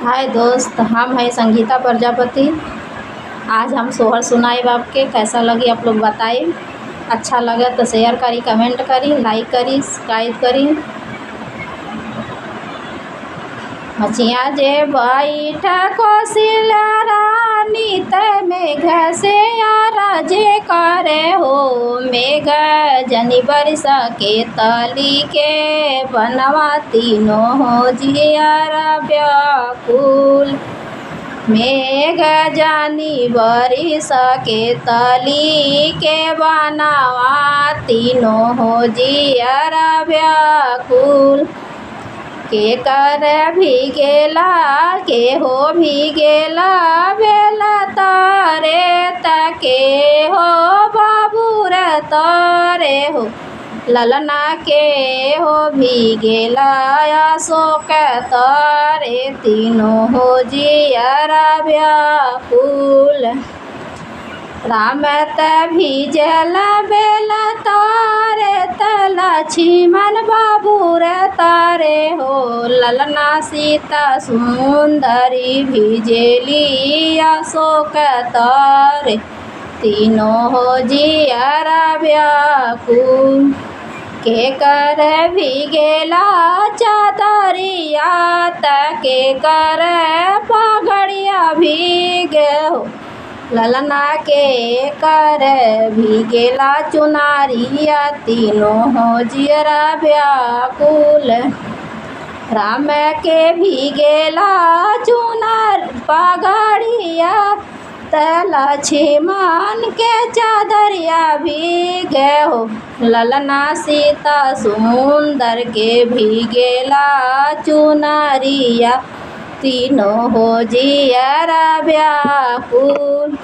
हाय दोस्त, हम हैं संगीता प्रजापति। आज हम सोहर सुनाए आपके। कैसा लगी आप लोग बताइए। अच्छा लगे तो शेयर करी, कमेंट करी, लाइक करी, सब्सक्राइब करी। मचिया जे बैठा कोसिला रानी ते मेघ से यारा जे करे हो। मेघ जनी बरसा के तली के बनवा तीनों हो जियारा व्याकुल। मेघ जानी बरिस के तली के बनावा तीनों हो जियरा व्याकुल। के कर भीगेला के हो भीगेला बेला तारे तके हो बाबूर तारे हो। ललना के हो भीगेला अशोक तारे तीनों हो जियरा व्याकुल। राम त भीजल बेला तारे लक्ष्मण बाबूर तारे हो। ललना सीता सुंदरी भीजेली अशोक तारे तीनों हो जियरा व्याकुल। के कर भीगेला चादरिया के कर पगड़िया भीगे हो। ललना के कर भीगेला चुनारिया तीनों हो जियरा व्याकुल। राम के भीगेला चुनार पगड़िया लक्ष्मण के चादरिया भीगे हो। ललना सीता सुंदर के भीगेला चुनरिया तीनों हो जियरा व्याकुल।